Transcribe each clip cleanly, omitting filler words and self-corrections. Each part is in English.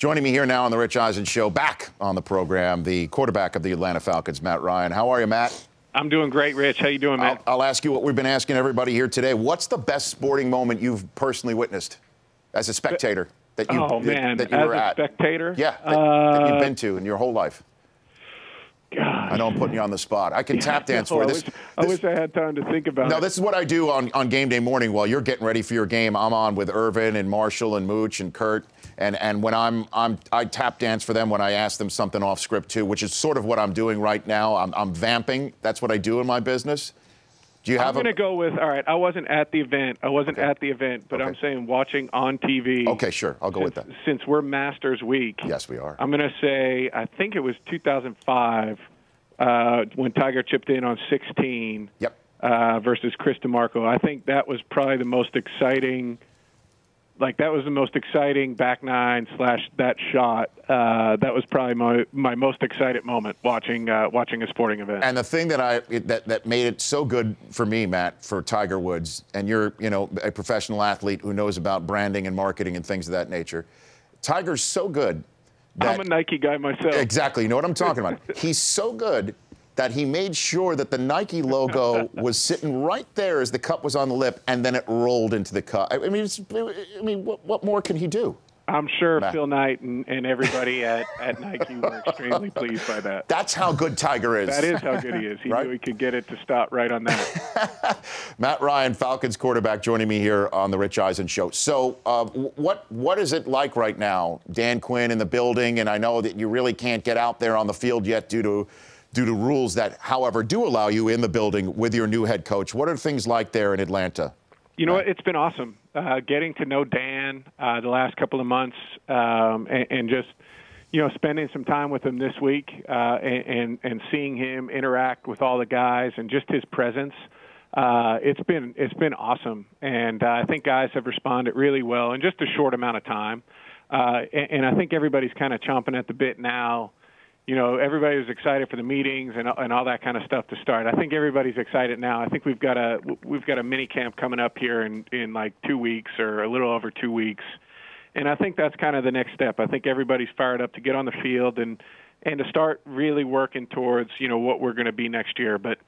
Joining me here now on the Rich Eisen Show, back on the program, the quarterback of the Atlanta Falcons, Matt Ryan. How are you, Matt? I'm doing great, Rich. How you doing, man? I'll ask you what we've been asking everybody here today. What's the best sporting moment you've personally witnessed as a spectator that you, were at? As a spectator? Yeah, that you've been to in your whole life. Gosh. I know I'm putting you on the spot. I can tap dance for this. I wish I had time to think about it. No, this is what I do on game day morning while you're getting ready for your game. I'm on with Irvin and Marshall and Mooch and Kurt. And when I tap dance for them when I ask them something off script too, which is sort of what I'm doing right now. I'm vamping. That's what I do in my business. Do you have? I'm going to go with, all right, I wasn't at the event. But I'm saying watching on TV. Okay, sure. I'll go with that. Since we're Masters Week. Yes, we are. I'm going to say, I think it was 2005 when Tiger chipped in on 16 versus Chris DeMarco. I think that was probably the most exciting. That was the most exciting back nine / that shot. That was probably my most excited moment watching a sporting event. And the thing that made it so good for me, Matt, for Tiger Woods, and you're a professional athlete who knows about branding and marketing and things of that nature. Tiger's so good. I'm a Nike guy myself. Exactly. You know what I'm talking about. He's so good that he made sure that the Nike logo was sitting right there as the cup was on the lip, and then it rolled into the cup. I mean, what more can he do? I'm sure Matt. Phil Knight and everybody at Nike were extremely pleased by that. That's how good Tiger is. That is how good he is. He knew he could get it to stop right on that. Matt Ryan, Falcons quarterback, joining me here on the Rich Eisen Show. So what is it like right now? Dan Quinn in the building, and I know that you really can't get out there on the field yet due to rules that, however, do allow you in the building with your new head coach. What are things like there in Atlanta? You know what? It's been awesome getting to know Dan the last couple of months and just, spending some time with him this week and seeing him interact with all the guys and just his presence. It's been awesome. And I think guys have responded really well in just a short amount of time. And I think everybody's kind of chomping at the bit now. Everybody was excited for the meetings and all that kind of stuff to start. I think everybody's excited now. I think we've got a mini camp coming up here in like 2 weeks or a little over 2 weeks, and I think that's kind of the next step. I think everybody's fired up to get on the field and to start really working towards what we're going to be next year. But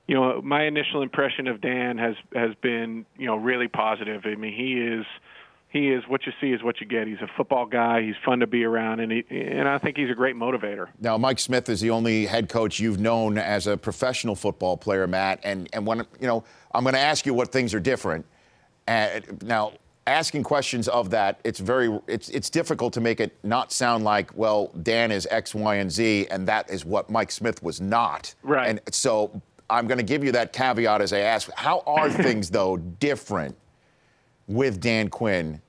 my initial impression of Dan has been really positive. I mean, he is what you see is what you get. He's a football guy. He's fun to be around, and I think he's a great motivator. Now, Mike Smith is the only head coach you've known as a professional football player, Matt. And when I'm going to ask you what things are different. Now, asking questions of that, it's difficult to make it not sound like, well, Dan is X, Y, and Z, and that is what Mike Smith was not. Right. And so I'm going to give you that caveat as I ask. How are things though different with Dan Quinn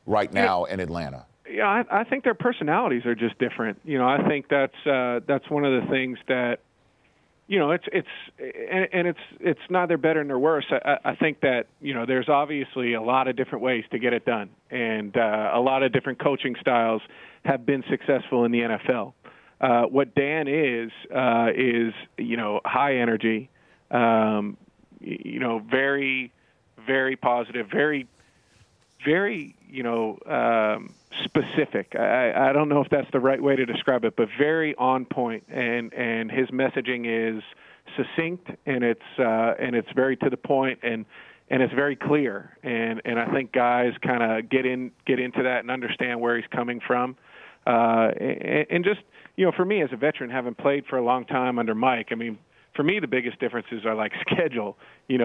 right now in Atlanta? Yeah, I think their personalities are just different. I think that's one of the things that, it's neither better nor worse. I think that, there's obviously a lot of different ways to get it done, and a lot of different coaching styles have been successful in the NFL. What Dan is high energy, very, very positive, very specific. I don't know if that's the right way to describe it, but very on point. And his messaging is succinct, and it's very to the point, and it's very clear. And I think guys kind of get into that and understand where he's coming from. And just for me as a veteran, having played for a long time under Mike, I mean, for me, the biggest differences are like schedule. You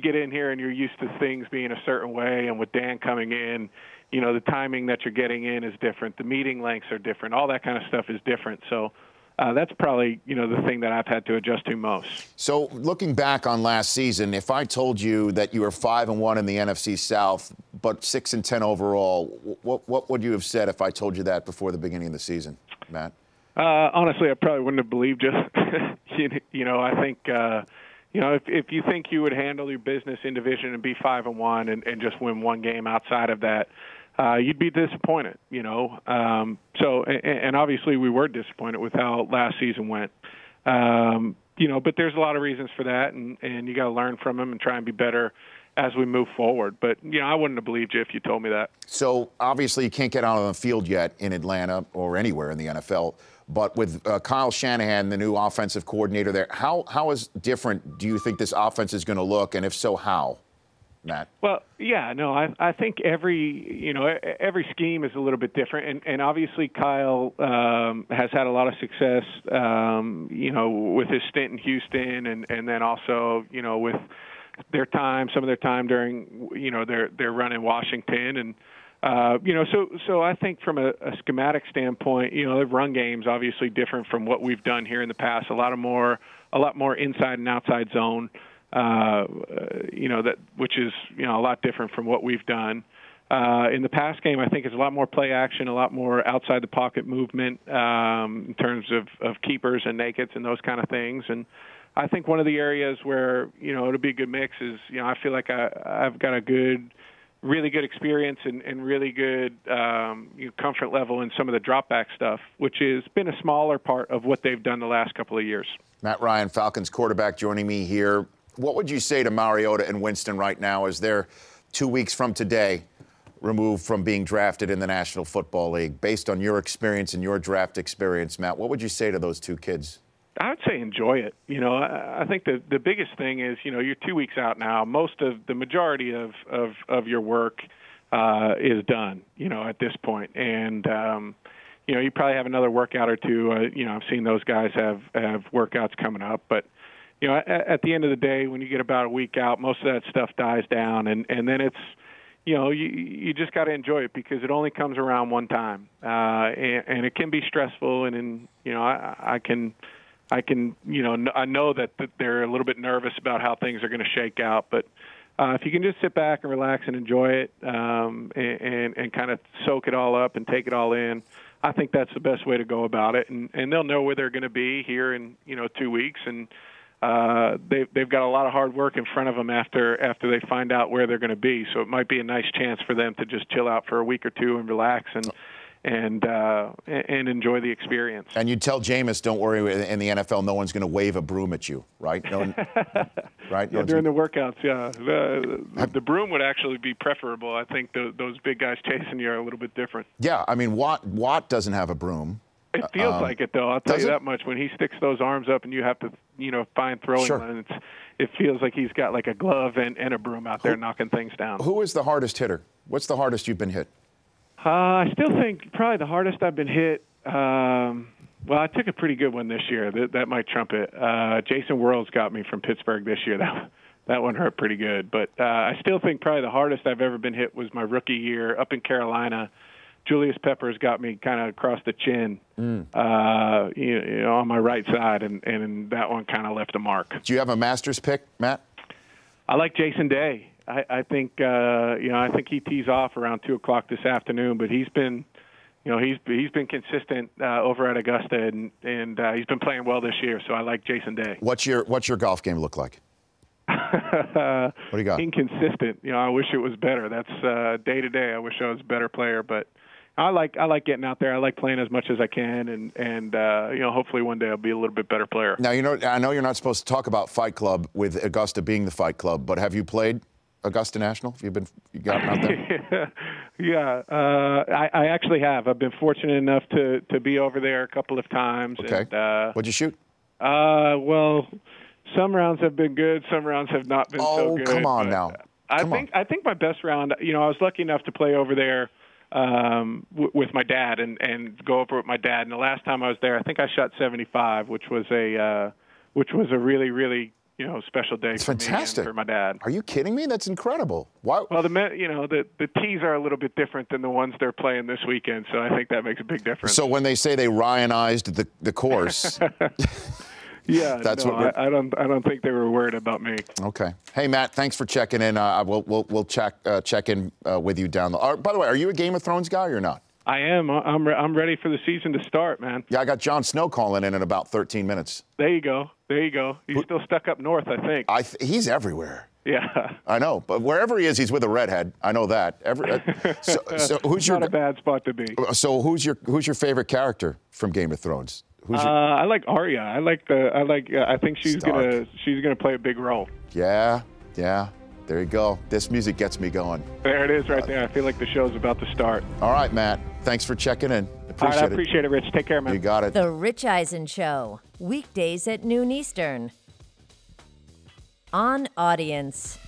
get in here and you're used to things being a certain way, and with Dan coming in, the timing that you're getting in is different. The meeting lengths are different. All that kind of stuff is different. So that's probably, the thing that I've had to adjust to most. So looking back on last season, if I told you that you were 5-1 in the NFC South, but 6-10 overall, what would you have said if I told you that before the beginning of the season, Matt? Honestly, I probably wouldn't have believed you. I think, if you think you would handle your business in division and be 5-1 and just win one game outside of that, you'd be disappointed, So, and obviously we were disappointed with how last season went. But there's a lot of reasons for that, and you got to learn from them and try and be better as we move forward. But, I wouldn't have believed you if you told me that. So obviously you can't get out on the field yet in Atlanta or anywhere in the NFL. But with Kyle Shanahan, the new offensive coordinator there, how is different do you think this offense is going to look? And if so, how, Matt? Well, yeah, no, I think every scheme is a little bit different, and obviously Kyle has had a lot of success, with his stint in Houston, and then also, with some of their time during, their run in Washington, and so I think from a schematic standpoint, the run game's obviously different from what we've done here in the past. A lot more inside and outside zone. Which is, a lot different from what we've done. In the past game, I think it's a lot more play action, a lot more outside the pocket movement in terms of keepers and nakeds and those kind of things. And I think one of the areas where, it'll be a good mix is, I feel like I've got a really good experience and really good comfort level in some of the drop back stuff, which has been a smaller part of what they've done the last couple of years. Matt Ryan, Falcons quarterback, joining me here. What would you say to Mariota and Winston right now as they're 2 weeks from today removed from being drafted in the National Football League? Based on your experience and your draft experience, Matt, what would you say to those two kids? I would say enjoy it. I think the biggest thing is, you're 2 weeks out now. The majority of your work is done, at this point. And, you probably have another workout or two. I've seen those guys have workouts coming up. But, at the end of the day, when you get about a week out, most of that stuff dies down. And then it's, you just got to enjoy it because it only comes around one time. And it can be stressful. And I know that they're a little bit nervous about how things are going to shake out. But if you can just sit back and relax and enjoy it and kind of soak it all up and take it all in, I think that's the best way to go about it. And they'll know where they're going to be here in 2 weeks. And they've got a lot of hard work in front of them after they find out where they're going to be. So it might be a nice chance for them to just chill out for a week or two and relax and enjoy the experience. And you tell Jameis, don't worry, in the NFL, no one's going to wave a broom at you, right? No one, right? Yeah, during the workouts, yeah. The broom would actually be preferable. I think those big guys chasing you are a little bit different. Yeah, I mean, Watt doesn't have a broom. It feels like it, though. I'll tell you that much. When he sticks those arms up and you have to, find throwing lines, it feels like he's got like a glove and a broom out there knocking things down. Who is the hardest hitter? What's the hardest you've been hit? I still think probably the hardest I've been hit, well, I took a pretty good one this year. That might trump it. Jason Worrells got me from Pittsburgh this year. That one hurt pretty good. But I still think probably the hardest I've ever been hit was my rookie year up in Carolina. Julius Peppers got me kind of across the chin, on my right side, and that one kind of left a mark. Do you have a Masters pick, Matt? I like Jason Day. I think I think he tees off around 2:00 this afternoon, but he's been been consistent over at Augusta, and he's been playing well this year. So I like Jason Day. What's your golf game look like? What do you got? Inconsistent. I wish it was better. That's day to day. I wish I was a better player, but I like getting out there. I like playing as much as I can, and hopefully one day I'll be a little bit better player. Now, I know you're not supposed to talk about Fight Club with Augusta being the Fight Club, but have you played Augusta National? Have you gotten out there? Yeah, I actually have. I've been fortunate enough to be over there a couple of times. Okay. And, what'd you shoot? Well, some rounds have been good. Some rounds have not been so good. Oh, come on now. I think my best round. I was lucky enough to play over there with my dad and go over with my dad. And the last time I was there, I think I shot 75, which was a really, really special day for me and for my dad. Are you kidding me? That's incredible. Why? Well, the tees are a little bit different than the ones they're playing this weekend, so I think that makes a big difference. So when they say they Ryanized the course. Yeah, I don't think they were worried about me. Okay. Hey, Matt, thanks for checking in. We'll check in with you down the. By the way, are you a Game of Thrones guy or not? I am. I'm ready for the season to start, man. Yeah, I got Jon Snow calling in about 13 minutes. There you go. He's still stuck up north, I think. He's everywhere. Yeah. I know, but wherever he is, he's with a redhead. I know that. So who's not a bad spot to be. So who's your favorite character from Game of Thrones? I like Arya. I think she's gonna play a big role. Yeah. There you go. This music gets me going. There it is right there. I feel like the show's about to start. All right, Matt. Thanks for checking in. All right, I appreciate it, Rich. Take care, man. You got it. The Rich Eisen Show, weekdays at noon Eastern. On Audience.